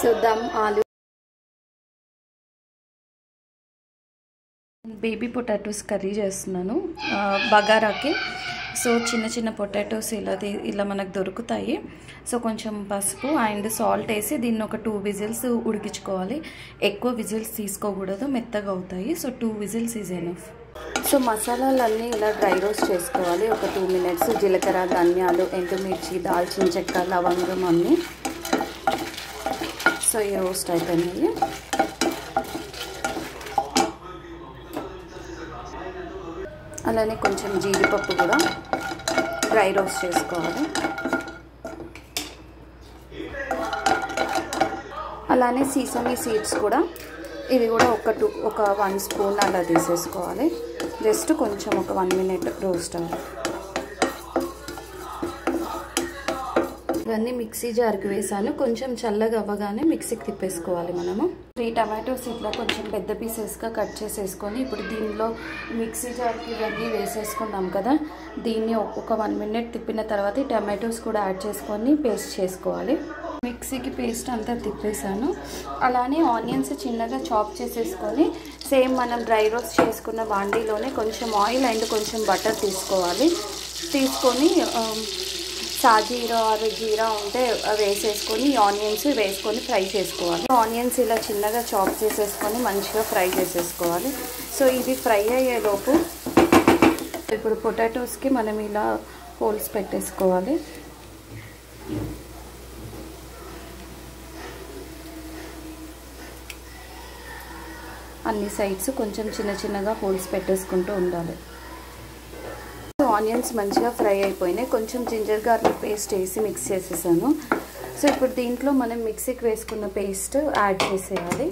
So dum ఆలు baby potatoes curry చేస్తున్నాను బగారాకి. So చిన్న చిన్న పొటాటోస్ ఇలా మనకు దొరుకుతాయి. సో కొంచెం పసుపు అండ్ సాల్ట్ వేసి దీన్ని ఒక 2 విజిల్స్ ఉడికించుకోవాలి. ఎక్కువ విజిల్స్ తీసుకోకూడదు, మెత్తగా అవుతాయి. So 2 whistles is enough. So మసాలాలన్నీ ఇలా డ్రై రోస్ట్ చేసుకోవాలి ఒక 2 మినిట్స్. జీలకర్ర, ధనియాలు, ఎండుమిర్చి, దాల్చిన చెక్క, లవంగం అన్నీ. సో ఈ రోస్ట్ అయిపోయినాయి. అలానే కొంచెం జీడిపప్పు కూడా డ్రై రోస్ట్ చేసుకోవాలి. అలానే సీసమీ సీడ్స్ కూడా, ఇది కూడా ఒక 1 స్పూన్ అలా తీసేసుకోవాలి. జస్ట్ కొంచెం ఒక 1 మినిట్ రోస్ట్ అవ్వాలి. ఇవన్నీ మిక్సీ జార్కి వేసాను. కొంచెం చల్లగా అవ్వగానే మిక్సీకి తిప్పేసుకోవాలి మనము. 3 టమాటోస్ ఇట్లా కొంచెం పెద్ద పీసెస్గా కట్ చేసేసుకొని ఇప్పుడు దీనిలో మిక్సీ జార్కి ఇవన్నీ వేసేసుకున్నాం కదా, దీన్ని ఒక 1 మినిట్ తిప్పిన తర్వాత ఈ టమాటోస్ కూడా యాడ్ చేసుకొని పేస్ట్ చేసుకోవాలి. మిక్సీకి పేస్ట్ అంతా తిప్పేసాను. అలానే ఆనియన్స్ చిన్నగా చాప్ చేసేసుకొని సేమ్ మనం డ్రై రోస్ట్ చేసుకున్న బాండీలోనే కొంచెం ఆయిల్ అండ్ కొంచెం బటర్ తీసుకోవాలి. తీసుకొని సాజీరా ఆర్ జీరా ఉంటే వేసేసుకొని ఆనియన్స్ వేసుకొని ఫ్రై చేసుకోవాలి. ఆనియన్స్ ఇలా చిన్నగా చాప్ చేసేసుకొని మంచిగా ఫ్రై చేసేసుకోవాలి. సో ఇది ఫ్రై అయ్యేలోపు ఇప్పుడు పొటాటోస్కి మనం ఇలా హోల్స్ పెట్టేసుకోవాలి. అన్ని సైడ్స్ కొంచెం చిన్న చిన్నగా హోల్స్ పెట్టేసుకుంటూ ఉండాలి. ఆనియన్స్ మంచిగా ఫ్రై అయిపోయినాయి. కొంచెం జింజర్ గార్లిక్ పేస్ట్ వేసి మిక్స్ చేసేసాను. సో ఇప్పుడు దీంట్లో మనం మిక్సీకి వేసుకున్న పేస్ట్ యాడ్ చేసేయాలి.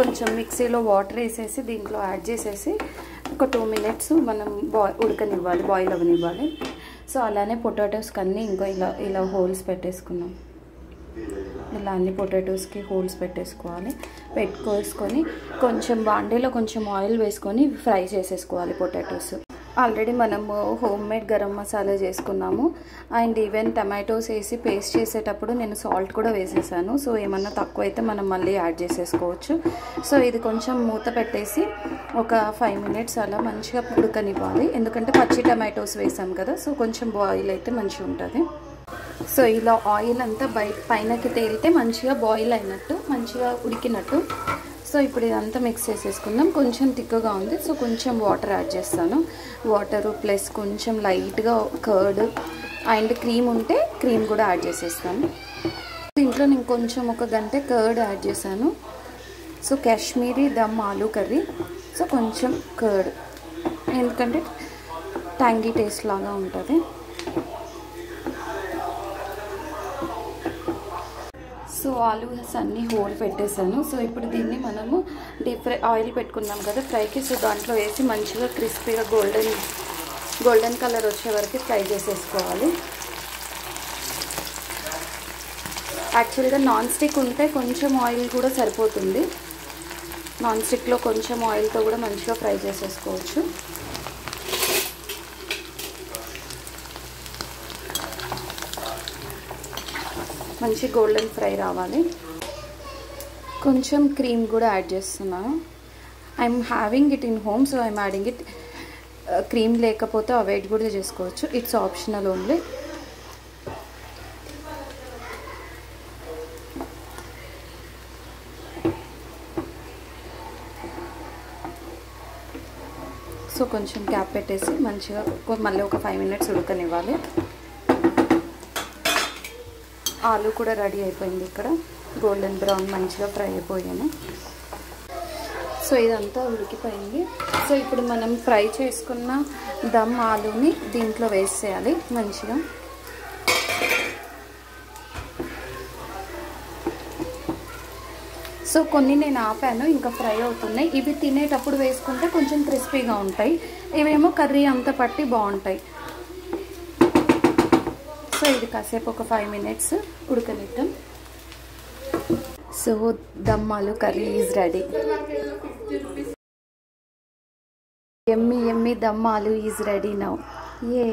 కొంచెం మిక్సీలో వాటర్ వేసేసి దీంట్లో యాడ్ చేసేసి ఒక 2 మినిట్స్ మనం ఉడకనివ్వాలి, బాయిల్ అవ్వనివ్వాలి. సో అలానే పొటాటోస్కి అన్నీ ఇలా హోల్స్ పెట్టేసుకున్నాం. ఇలా అన్ని పొటాటోస్కి హోల్స్ పెట్టుకొని కొంచెం బాండీలో కొంచెం ఆయిల్ వేసుకొని ఫ్రై చేసేసుకోవాలి పొటాటోస్. ఆల్రెడీ మనము హోమ్ మేడ్ గరం మసాలా చేసుకున్నాము అండ్ ఈవెన్ టమాటోస్ వేసి పేస్ట్ చేసేటప్పుడు నేను సాల్ట్ కూడా వేసేసాను. సో ఏమన్నా తక్కువ అయితే మనం మళ్ళీ యాడ్ చేసేసుకోవచ్చు. సో ఇది కొంచెం మూత పెట్టేసి ఒక 5 మినిట్స్ అలా మంచిగా ఉడకనివ్వాలి. ఎందుకంటే పచ్చి టమాటోస్ వేసాం కదా, సో కొంచెం బాయిల్ అయితే మంచిగా ఉంటుంది. సో ఇలా ఆయిల్ అంతా పైనకి తేలితే మంచిగా బాయిల్ అయినట్టు, మంచిగా ఉడికినట్టు. సో ఇప్పుడు ఇదంతా మిక్స్ చేసేసుకుందాం. కొంచెం తిక్కగా ఉంది, సో కొంచెం వాటర్ యాడ్ చేస్తాను. వాటరు ప్లస్ కొంచెం లైట్గా కర్డ్ అండ్ క్రీమ్ ఉంటే క్రీమ్ కూడా యాడ్ చేసేస్తాను. దీంట్లో నేను కొంచెం 1 గంట కర్డ్ యాడ్ చేశాను. సో కాశ్మీరీ దమ్ ఆలు కర్రీ. సో కొంచెం కర్డ్, ఎందుకంటే ట్యాంగీ టేస్ట్ లాగా ఉంటుంది. సో ఆలూస్ అన్నీ హోల్ పెట్టేసాను. సో ఇప్పుడు దీన్ని మనము డీప్ ఫ్రై ఆయిల్ పెట్టుకున్నాం కదా ఫ్రైకి, సో దాంట్లో వేసి మంచిగా క్రిస్పీగా గోల్డెన్ కలర్ వచ్చే వరకు ఫ్రై చేసేసుకోవాలి. యాక్చువల్గా నాన్ స్టిక్ ఉంటే కొంచెం ఆయిల్ కూడా సరిపోతుంది. నాన్ స్టిక్లో కొంచెం ఆయిల్తో కూడా మంచిగా ఫ్రై చేసేసుకోవచ్చు. మంచి గోల్డెన్ ఫ్రై రావాలి. కొంచెం క్రీమ్ కూడా యాడ్ చేస్తున్నాను. I'm having it in home, so I'm adding it. Cream లేకపోతే అవాయిడ్ కూడా చేసుకోవచ్చు, ఇట్స్ ఆప్షనల్ ఓన్లీ. సో కొంచెం క్యాప్ పెట్టేసి మంచిగా మళ్ళీ ఒక 5 మినిట్స్ ఉడకనివ్వాలి. ఆలు కూడా రెడీ అయిపోయింది. ఇక్కడ గోల్డెన్ బ్రౌన్ మంచిగా ఫ్రై అయిపోయాను. సో ఇదంతా ఉడికిపోయింది. సో ఇప్పుడు మనం ఫ్రై చేసుకున్న దమ్ ఆలుని దీంట్లో వేసేయాలి మంచిగా. సో కొన్ని నేను ఆపాను, ఇంకా ఫ్రై అవుతున్నాయి. ఇవి తినేటప్పుడు వేసుకుంటే కొంచెం క్రిస్పీగా ఉంటాయి, ఇవేమో కర్రీ అంతా పట్టి బాగుంటాయి. సో ఇది కాసేపు ఒక 5 మినిట్స్ ఉడకనిద్దాం. సో దమ్ ఆలు కర్రీ ఈజ్ రెడీ. యమ్మీ దమ్ ఆలు ఈజ్ రెడీ నౌ. ఏ